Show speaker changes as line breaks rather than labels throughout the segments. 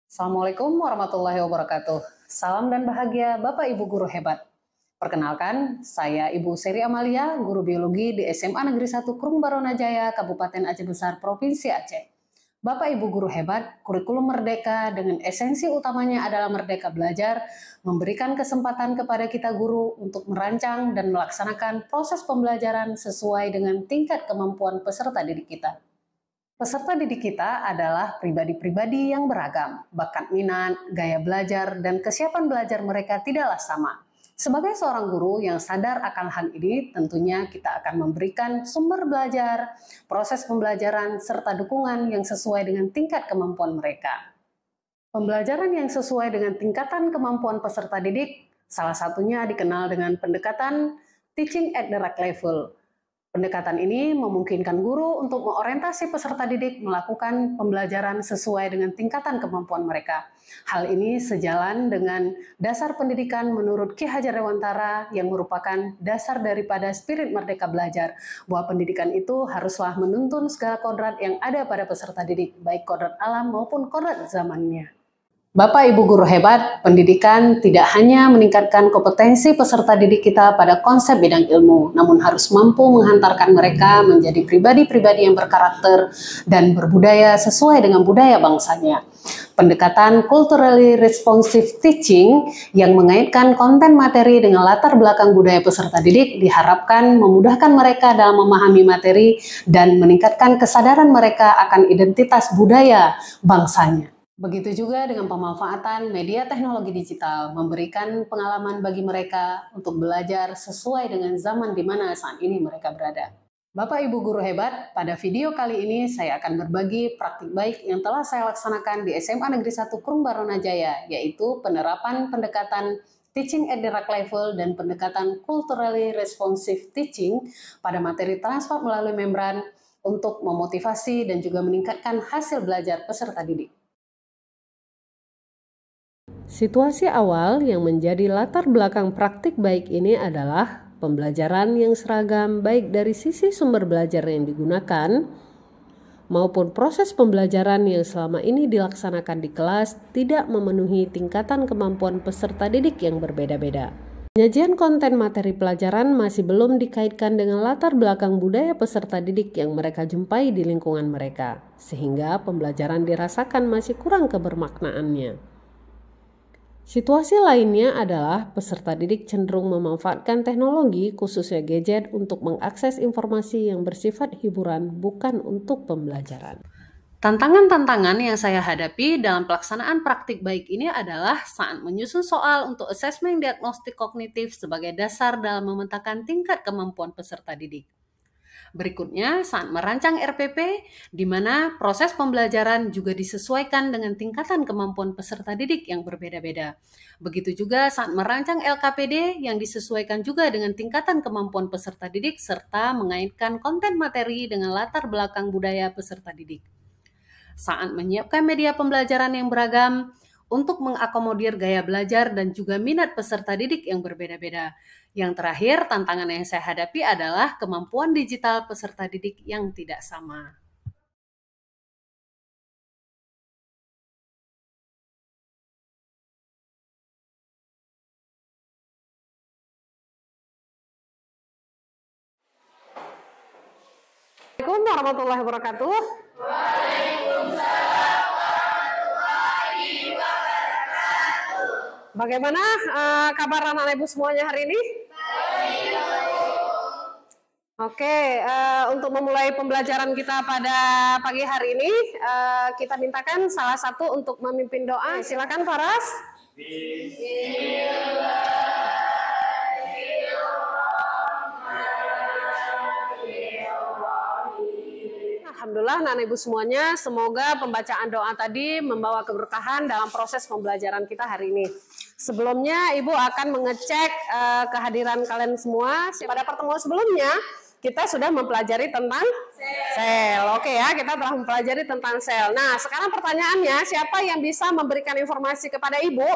Assalamualaikum warahmatullahi wabarakatuh. Salam dan bahagia Bapak Ibu guru hebat. Perkenalkan, saya Ibu Seri Amalia, guru biologi di SMA Negeri 1 Krung Baronajaya, Kabupaten Aceh Besar, Provinsi Aceh. Bapak Ibu guru hebat, kurikulum Merdeka dengan esensi utamanya adalah merdeka belajar, memberikan kesempatan kepada kita guru untuk merancang dan melaksanakan proses pembelajaran sesuai dengan tingkat kemampuan peserta didik kita. Peserta didik kita adalah pribadi-pribadi yang beragam, bakat minat, gaya belajar, dan kesiapan belajar mereka tidaklah sama. Sebagai seorang guru yang sadar akan hal ini, tentunya kita akan memberikan sumber belajar, proses pembelajaran, serta dukungan yang sesuai dengan tingkat kemampuan mereka. Pembelajaran yang sesuai dengan tingkatan kemampuan peserta didik, salah satunya dikenal dengan pendekatan teaching at the right level. Pendekatan ini memungkinkan guru untuk mengorientasi peserta didik melakukan pembelajaran sesuai dengan tingkatan kemampuan mereka. Hal ini sejalan dengan dasar pendidikan menurut Ki Hajar Dewantara yang merupakan dasar daripada spirit merdeka belajar, bahwa pendidikan itu haruslah menuntun segala kodrat yang ada pada peserta didik, baik kodrat alam maupun kodrat zamannya. Bapak Ibu guru hebat, pendidikan tidak hanya meningkatkan kompetensi peserta didik kita pada konsep bidang ilmu, namun harus mampu menghantarkan mereka menjadi pribadi-pribadi yang berkarakter dan berbudaya sesuai dengan budaya bangsanya. Pendekatan culturally responsive teaching yang mengaitkan konten materi dengan latar belakang budaya peserta didik diharapkan memudahkan mereka dalam memahami materi dan meningkatkan kesadaran mereka akan identitas budaya bangsanya. Begitu juga dengan pemanfaatan media teknologi digital, memberikan pengalaman bagi mereka untuk belajar sesuai dengan zaman di mana saat ini mereka berada. Bapak Ibu guru hebat, pada video kali ini saya akan berbagi praktik baik yang telah saya laksanakan di SMA Negeri 1 Krung Baronajaya, yaitu penerapan pendekatan teaching at the right level dan pendekatan culturally responsive teaching pada materi transfer melalui membran untuk memotivasi dan juga meningkatkan hasil belajar peserta didik. Situasi awal yang menjadi latar belakang praktik baik ini adalah pembelajaran yang seragam baik dari sisi sumber belajar yang digunakan maupun proses pembelajaran yang selama ini dilaksanakan di kelas tidak memenuhi tingkatan kemampuan peserta didik yang berbeda-beda. Penyajian konten materi pelajaran masih belum dikaitkan dengan latar belakang budaya peserta didik yang mereka jumpai di lingkungan mereka, sehingga pembelajaran dirasakan masih kurang kebermaknaannya. Situasi lainnya adalah peserta didik cenderung memanfaatkan teknologi, khususnya gadget, untuk mengakses informasi yang bersifat hiburan, bukan untuk pembelajaran. Tantangan-tantangan yang saya hadapi dalam pelaksanaan praktik baik ini adalah saat menyusun soal untuk asesmen diagnostik kognitif sebagai dasar dalam memetakan tingkat kemampuan peserta didik. Berikutnya, saat merancang RPP, di mana proses pembelajaran juga disesuaikan dengan tingkatan kemampuan peserta didik yang berbeda-beda. Begitu juga saat merancang LKPD yang disesuaikan juga dengan tingkatan kemampuan peserta didik serta mengaitkan konten materi dengan latar belakang budaya peserta didik. Saat menyiapkan media pembelajaran yang beragam, untuk mengakomodir gaya belajar dan juga minat peserta didik yang berbeda-beda. Yang terakhir, tantangan yang saya hadapi adalah kemampuan digital peserta didik yang tidak sama. Assalamualaikum warahmatullahi wabarakatuh. Bagaimana kabar anak-anak ibu semuanya hari ini? Oke, untuk memulai pembelajaran kita pada pagi hari ini, kita mintakan salah satu untuk memimpin doa. Silakan Faras. Alhamdulillah anak-anak ibu semuanya, semoga pembacaan doa tadi membawa keberkahan dalam proses pembelajaran kita hari ini. Sebelumnya ibu akan mengecek kehadiran kalian semua. Pada pertemuan sebelumnya kita sudah mempelajari tentang sel. Oke ya, kita telah mempelajari tentang sel. Nah, sekarang pertanyaannya, siapa yang bisa memberikan informasi kepada ibu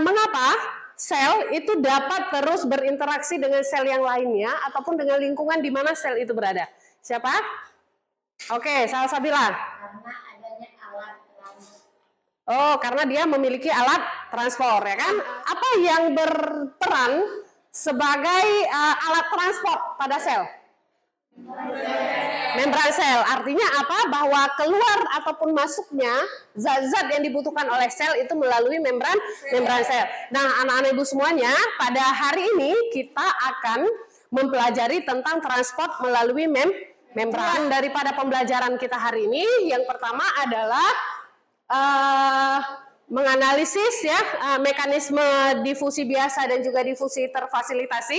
mengapa sel itu dapat terus berinteraksi dengan sel yang lainnya ataupun dengan lingkungan di mana sel itu berada? Siapa? Oke, Salsabila.
Karena adanya alat Oh, karena dia memiliki alat transport, ya kan? Apa yang berperan sebagai alat transport pada sel? Membran sel. Artinya apa? Bahwa keluar ataupun masuknya zat-zat yang dibutuhkan oleh sel itu melalui membran sel. Nah, anak-anak ibu semuanya, pada hari ini kita akan mempelajari tentang transport melalui membran. Daripada pembelajaran kita hari ini, yang pertama adalah menganalisis ya mekanisme difusi biasa dan juga difusi terfasilitasi.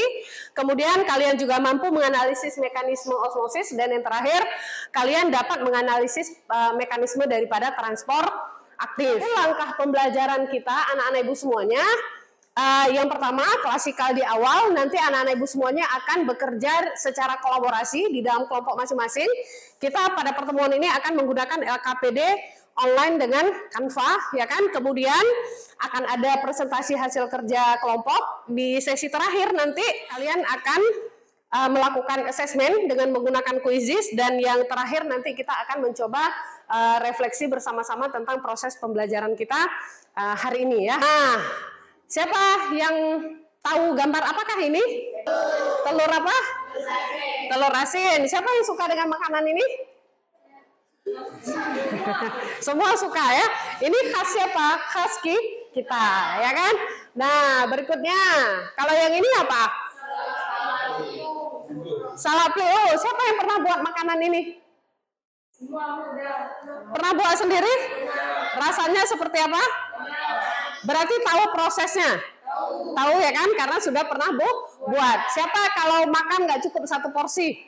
Kemudian kalian juga mampu menganalisis mekanisme osmosis, dan yang terakhir kalian dapat menganalisis mekanisme daripada transport aktif. Langkah pembelajaran kita anak-anak ibu semuanya, yang pertama klasikal di awal, nanti anak-anak ibu semuanya akan bekerja secara kolaborasi di dalam kelompok masing-masing. Kita pada pertemuan ini akan menggunakan LKPD online dengan Canva, ya kan? Kemudian akan ada presentasi hasil kerja kelompok. Di sesi terakhir nanti kalian akan melakukan assessment dengan menggunakan quizzes, dan yang terakhir nanti kita akan mencoba refleksi bersama-sama tentang proses pembelajaran kita hari ini ya. Nah, siapa yang tahu gambar apakah ini? Telur apa? Telur asin. Siapa yang suka dengan makanan ini? Semua suka ya. Ini khas siapa? Khas kita, ya kan? Nah, berikutnya, kalau yang ini apa? Salapli. Oh, siapa yang pernah buat makanan ini? Pernah buat sendiri? Rasanya seperti apa? Berarti tahu prosesnya? Tahu ya kan? Karena sudah pernah buat. Siapa kalau makan nggak cukup satu porsi?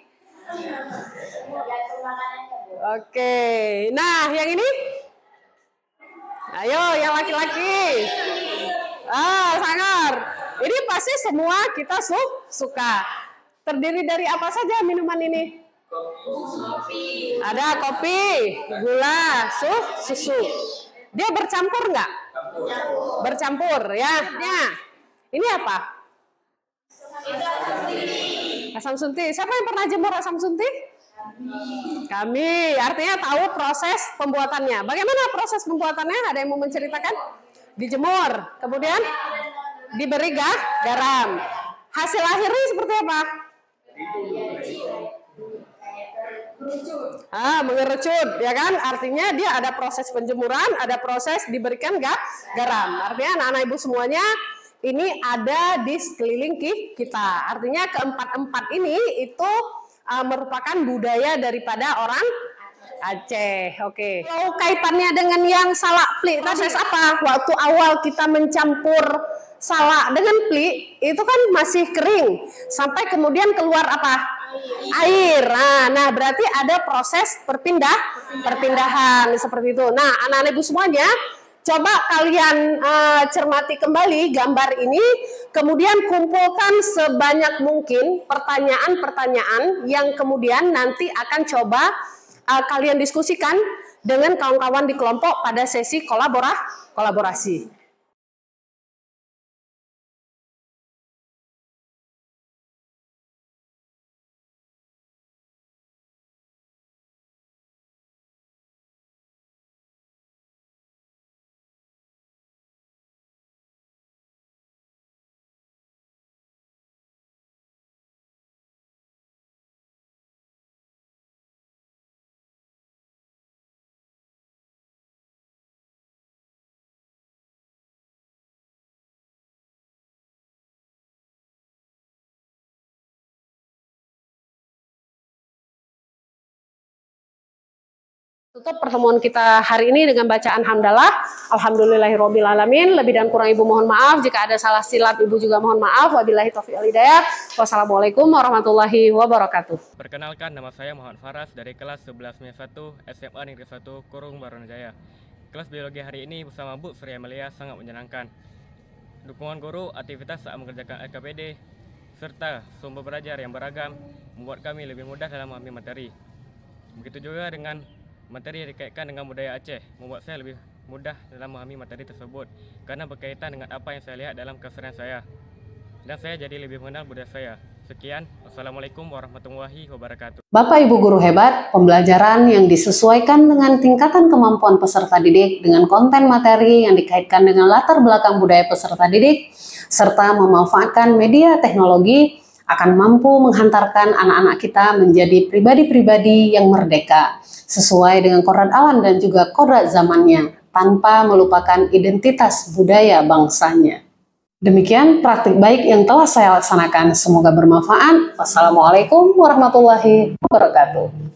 Oke, nah yang ini, ayo yang laki-laki, sangar, ini pasti semua kita suka. Terdiri dari apa saja minuman ini? Ada kopi, gula, susu. Dia bercampur nggak? Bercampur ya. Nah, ini apa? Asam sunti. Siapa yang pernah jemur asam sunti? Kami, artinya tahu proses pembuatannya. Bagaimana proses pembuatannya? Ada yang mau menceritakan? Dijemur, kemudian diberi garam. Hasil akhirnya seperti apa? Mengerucut, ya kan? Artinya dia ada proses penjemuran, ada proses diberikan garam. Artinya anak-anak ibu semuanya ini ada di sekeliling kita. Artinya keempat-empat ini itu merupakan budaya daripada orang Aceh. Oke. Kalau kaitannya dengan yang salak plik, proses apa? Waktu awal kita mencampur salak dengan plik, itu kan masih kering. Sampai kemudian keluar apa? Air. Nah, berarti ada proses perpindahan seperti itu. Nah, anak-anak ibu semuanya, coba kalian cermati kembali gambar ini, kemudian kumpulkan sebanyak mungkin pertanyaan-pertanyaan yang kemudian nanti akan coba kalian diskusikan dengan kawan-kawan di kelompok pada sesi kolaborasi. Tutup pertemuan kita hari ini dengan bacaan hamdalah. Alhamdulillahirabbil alamin. Lebih dan kurang ibu mohon maaf. Jika ada salah silap ibu juga mohon maaf. Wabillahi taufiq wal hidayah. Wassalamualaikum warahmatullahi wabarakatuh.
Perkenalkan, nama saya Muhammad Faras dari kelas 11 1 SMA Negeri 1 Kurung Barunajaya. Kelas biologi hari ini bersama Bu Sri Amalia sangat menyenangkan. Dukungan guru, aktivitas saat mengerjakan LKPD, serta sumber belajar yang beragam membuat kami lebih mudah dalam memahami materi. Begitu juga dengan materi yang dikaitkan dengan budaya Aceh, membuat saya lebih mudah dalam memahami materi tersebut karena berkaitan dengan apa yang saya lihat dalam keseharian saya. Dan saya jadi lebih mengenal budaya saya. Sekian, wassalamualaikum warahmatullahi wabarakatuh.
Bapak Ibu guru hebat, pembelajaran yang disesuaikan dengan tingkatan kemampuan peserta didik dengan konten materi yang dikaitkan dengan latar belakang budaya peserta didik, serta memanfaatkan media teknologi akan mampu menghantarkan anak-anak kita menjadi pribadi-pribadi yang merdeka, sesuai dengan kodrat alam dan juga kodrat zamannya, tanpa melupakan identitas budaya bangsanya. Demikian praktik baik yang telah saya laksanakan. Semoga bermanfaat. Wassalamualaikum warahmatullahi wabarakatuh.